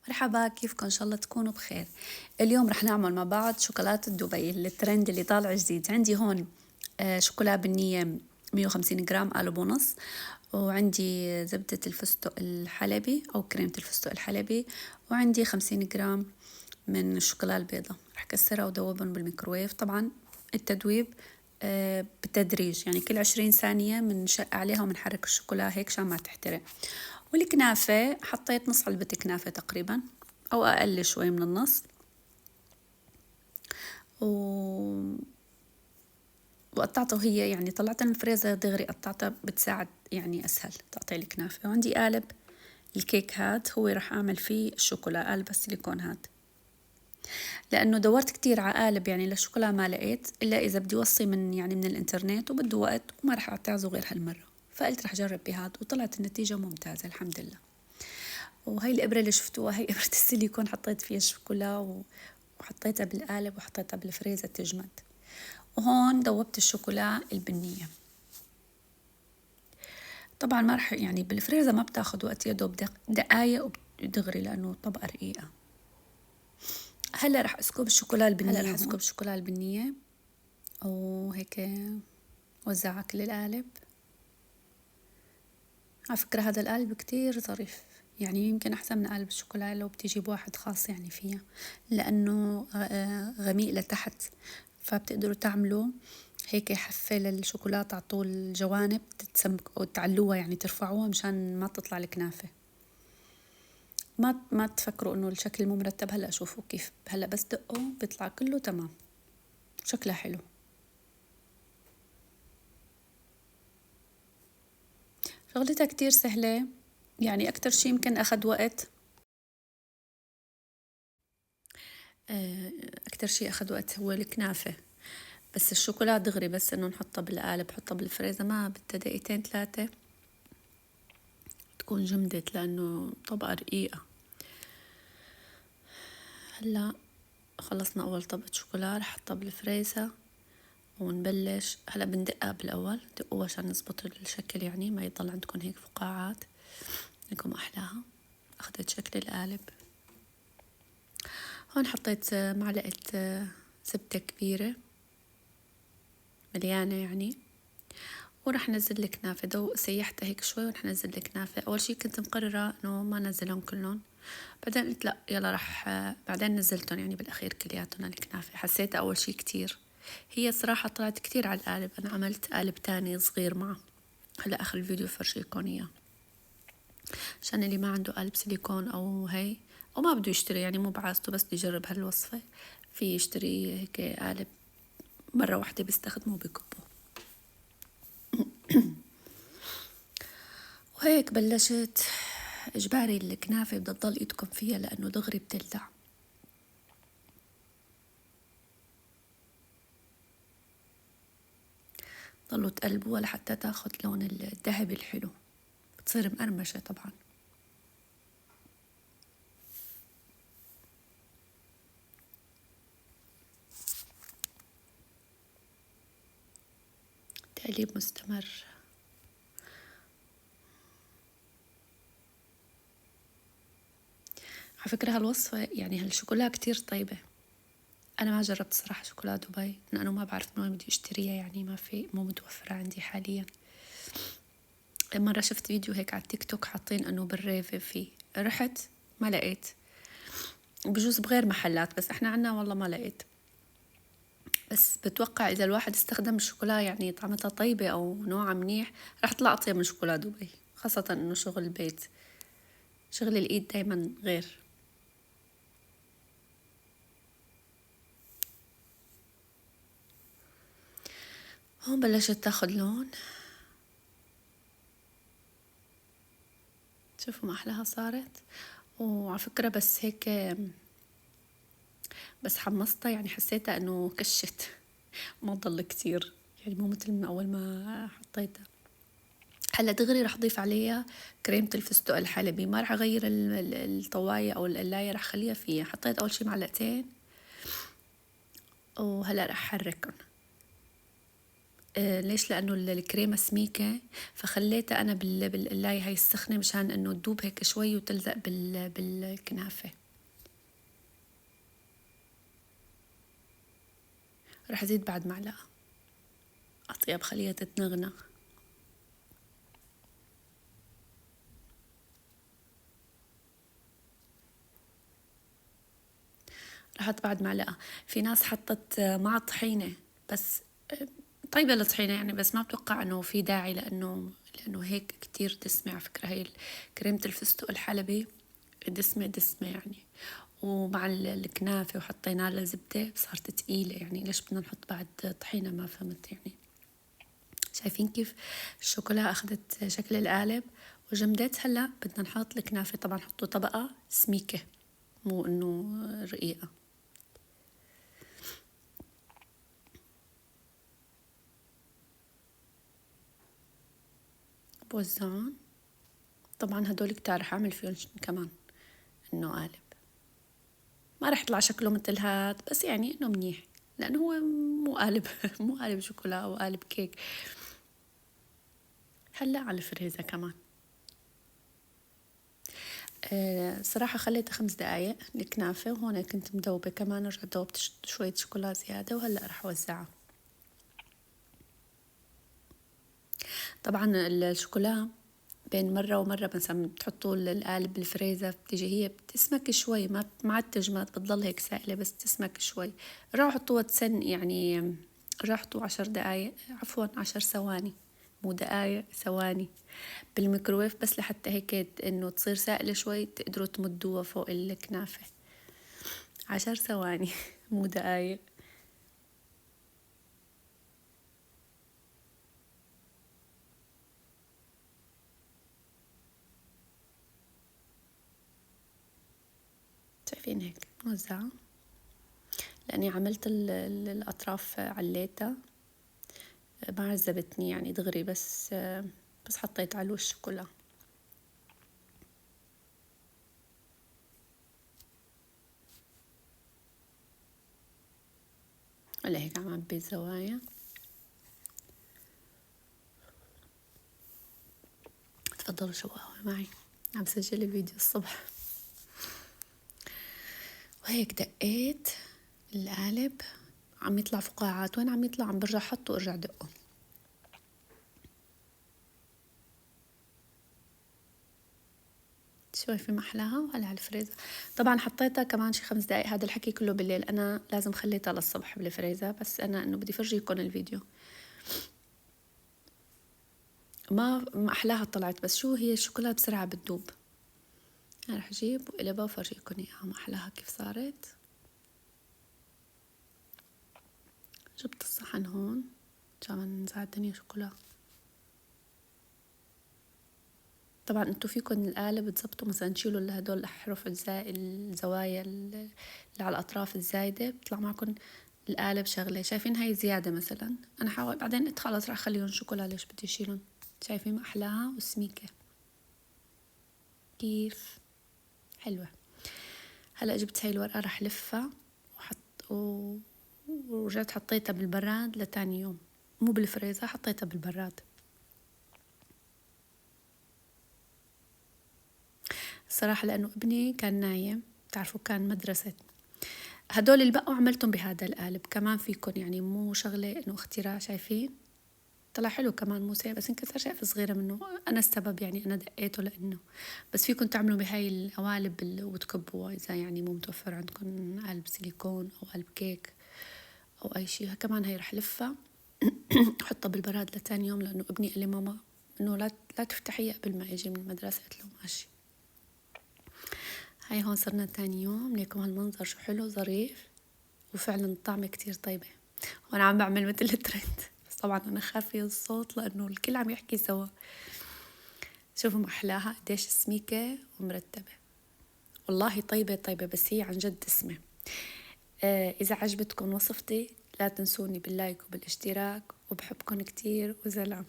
مرحبا، كيفكم؟ ان شاء الله تكونوا بخير. اليوم رح نعمل مع بعض شوكولاتة دبي الترند اللي طالع جديد. عندي هون شوكولا بنية 150 جرام قالب ونص، وعندي زبدة الفستق الحلبي أو كريمة الفستق الحلبي، وعندي 50 جرام من الشوكولا البيضاء. رح كسرها ودوبهم بالميكروويف. طبعا التدويب بالتدريج، يعني كل 20 ثانية بنشق عليها وبنحرك الشوكولا هيك عشان ما تحترق. والكنافة حطيت نص علبة كنافة تقريبا أو أقل شوي من النص، وقطعته هي، يعني طلعتها من الفريزر دغري قطعتها بتساعد يعني أسهل تقطيع الكنافة. وعندي قالب الكيك هاد هو رح أعمل فيه الشوكولا، قالب السيليكون هاد، لأنه دورت كتير على قالب يعني للشوكولا ما لقيت إلا إذا بدي وصي من الإنترنت وبده وقت وما رح أعتازه غير هالمرة، فقلت رح أجرب بهاد وطلعت النتيجة ممتازة الحمد لله. وهي الإبرة اللي شفتوها هي إبرة السيليكون، حطيت فيها الشوكولا وحطيتها بالقالب وحطيتها بالفريزر تجمد. وهون دوبت الشوكولا البنية. طبعا ما رح يعني بالفريزر ما بتاخد وقت، يا دوب دقايق ودغري لأنه طبقة رقيقة. هلا رح اسكب الشوكولا البنية وهيك وزعها على كل القالب. على فكرة هذا القالب كتير ظريف، يعني يمكن أحسن من قالب الشوكولا لو بتجيب واحد خاص يعني فيها، لأنه غميق لتحت، فبتقدروا تعملوا هيك حفة للشوكولاتة على طول الجوانب تتسمك أو تعلوها، يعني ترفعوها مشان ما تطلع الكنافة. ما تفكروا إنه الشكل مو مرتب. هلأ شوفوا كيف، هلأ بس دقوا بيطلع كله تمام، شكلها حلو. شغلتها كتير سهلة، يعني أكتر شي يمكن أخد وقت، أكتر شي أخد وقت هو الكنافة، بس الشوكولا دغري بس إنه نحطها بالقالب حطها بالفريزر ما بدها دقيقتين 3 تكون جمدت، لأنه طبقة رقيقة. هلا خلصنا أول طبقة شوكولا رح أحطها بالفريزر ونبلش. هلا بندقها بالأول، دقوها عشان نظبط الشكل، يعني ما يضل عندكم هيك فقاعات، لكم أحلاها. أخذت شكل القالب. هون حطيت معلقة زبدة كبيرة مليانة يعني، ورح نزل الكنافة. سيحتها هيك شوي ورح نزل الكنافة. أول شي كنت مقررة إنه ما نزلهم كلهم، بعدين قلت لا يلا رح بعدين نزلتهم يعني بالأخير كلياتهم الكنافة. حسيت أول شي كتير، هي صراحة طلعت كتير على القالب. أنا عملت قالب تاني صغير معه، هلا آخر الفيديو فرجيكم إياه عشان اللي ما عنده قالب سيليكون أو هي أو ما بده يشتري، يعني مو بعازته بس يجرب هالوصفة، في يشتري هيك قالب مرة واحدة بيستخدمه بكبه. وهيك بلشت. إجباري الكنافة بدها تضل إيدكم فيها لأنه دغري بتلدع. ضلوا تقلبوها لحتى تاخد لون الذهبي الحلو، بتصير مقرمشة طبعا. تقليب مستمر. على فكرة هالوصفة يعني هالشوكولا كتير طيبة. أنا ما جربت صراحة شوكولا دبي لأنه ما بعرف من وين بدي أشتريها، يعني مو متوفرة عندي حاليا. مرة شفت فيديو هيك على التيك توك حاطين أنه بالريفة فيه، رحت ما لقيت، بجوز بغير محلات بس إحنا عنا والله ما لقيت. بس بتوقع إذا الواحد استخدم الشوكولا يعني طعمتها طيبة أو نوعها منيح رح تطلع أطيب من شوكولا دبي، خاصة إنه شغل البيت، شغل الإيد دايما غير. هون بلشت تاخد لون، شوفوا ما أحلاها صارت. وعلى فكرة بس هيك بس حمصتها يعني حسيتها إنه كشت ما ضل كتير، يعني مو مثل من أول ما حطيتها. هلا دغري رح أضيف عليها كريمة الفستق الحلبي، ما رح أغير الطواية أو القلاية، رح خليها فيها. حطيت أول شي معلقتين وهلا رح أحركن. ليش؟ لأنه الكريمة سميكة، فخليتها أنا بالقلاية هاي السخنة مشان إنه تدوب هيك شوي وتلزق بالكنافة. رح أزيد بعد معلقة أطيب خليها تتنغنغ. رحت بعد معلقة. في ناس حطت مع طحينة بس طيبة الطحينة يعني، بس ما بتوقع إنه في داعي لأنه هيك كتير دسمة على فكرة. هي كريمة الفستق الحلبي دسمة يعني، ومع الكنافة وحطينا لها زبدة صارت تقيلة يعني. ليش بدنا نحط بعد طحينة؟ ما فهمت يعني. شايفين كيف الشوكولا أخذت شكل القالب وجمدت؟ هلا بدنا نحط الكنافة. طبعا حطوا طبقة سميكة مو إنه رقيقة. بوزعهم. طبعا هدول كتار رح أعمل فيهم كمان إنه قالب. ما رح يطلع شكله مثل هاد بس يعني إنه منيح، لأنه هو مو قالب مو قالب شوكولا أو قالب كيك. هلا على الفريزة كمان. صراحة خليتها 5 دقايق الكنافة، وهون كنت مدوبة كمان، رجعت دوبت شوية شوكولا زيادة وهلأ رح أوزعها. طبعا الشوكولا بين مرة ومرة مثلا بتحطوا القالب بالفريزر بتيجي هي بتسمك شوي، ما معتج، ما بتضل هيك سائلة بس تسمك شوي. راح حطوها تسن يعني، راح حطوا 10 دقايق، عفوا 10 ثواني، مو دقايق، ثواني بالميكروويف بس لحتى هيك انه تصير سائلة شوي تقدروا تمدوها فوق الكنافة. 10 ثواني مو دقايق. شايفين هيك موزعة، لأني عملت الأطراف عليتها ما عذبتني يعني دغري، بس حطيت على الوش كلها. هلا هيك عم عبي الزوايا. تفضلوا شو قهوة معي، عم سجل الفيديو الصبح. وهيك دقيت القالب، عم يطلع فقاعات، وين عم يطلع عم برجع حطه وارجع دقه. شوي في محلاها وهلا على الفريزر. طبعا حطيتها كمان شي 5 دقايق. هذا الحكي كله بالليل، انا لازم خليتها للصبح بالفريزر، بس انا انه بدي فرجيكم الفيديو. ما احلاها طلعت، بس شو هي الشوكولا بسرعة بتدوب. رح اجيب وقلبها وفرجيكم اياها ما احلاها كيف صارت. جبت الصحن هون عشان نزعدني شوكولا. طبعا انتو فيكن القالب تزبطوا مثلا تشيلوا هدول الاحرف الزوايا اللي على الاطراف الزايدة، بيطلع معكم القالب شغلة. شايفين هاي زيادة مثلا، انا حاول بعدين قلت خلص رح اخليهم شوكولا، ليش بدي اشيلهم. شايفين ما احلاها وسميكة كيف حلوة. هلا جبت هاي الورقة رح لفها ورجعت حطيتها بالبراد لتاني يوم، مو بالفريزر، حطيتها بالبراد. الصراحة لأنه ابني كان نايم، تعرفوا كان مدرسة. هدول اللي بقوا عملتهم بهذا القالب كمان فيكن يعني، مو شغلة إنه اختراع. شايفين طلع حلو كمان، مو سيء، بس انكسر شقفة صغيرة منه، أنا السبب يعني، أنا دقيته لأنه. بس فيكن تعملوا بهاي القوالب وتكبوها إذا يعني مو متوفر عندكم قالب سيليكون أو قالب كيك أو أي شيء. كمان هي رح لفها حطها بالبراد لتاني يوم، لأنه ابني قال لي ماما إنه لا تفتحيه قبل ما يجي من المدرسة. قلت له ماشي. هاي هون صرنا تاني يوم، ليكم هالمنظر شو حلو ظريف، وفعلا الطعمة كتير طيبة. وأنا عم بعمل مثل الترند، بس طبعا أنا خافية الصوت لأنه الكل عم يحكي سوا. شوفوا محلاها قديش سميكة ومرتبة، والله طيبة بس هي عن جد دسمة. إذا عجبتكم وصفتي لا تنسوني باللايك وبالاشتراك، وبحبكم كتير وسلام.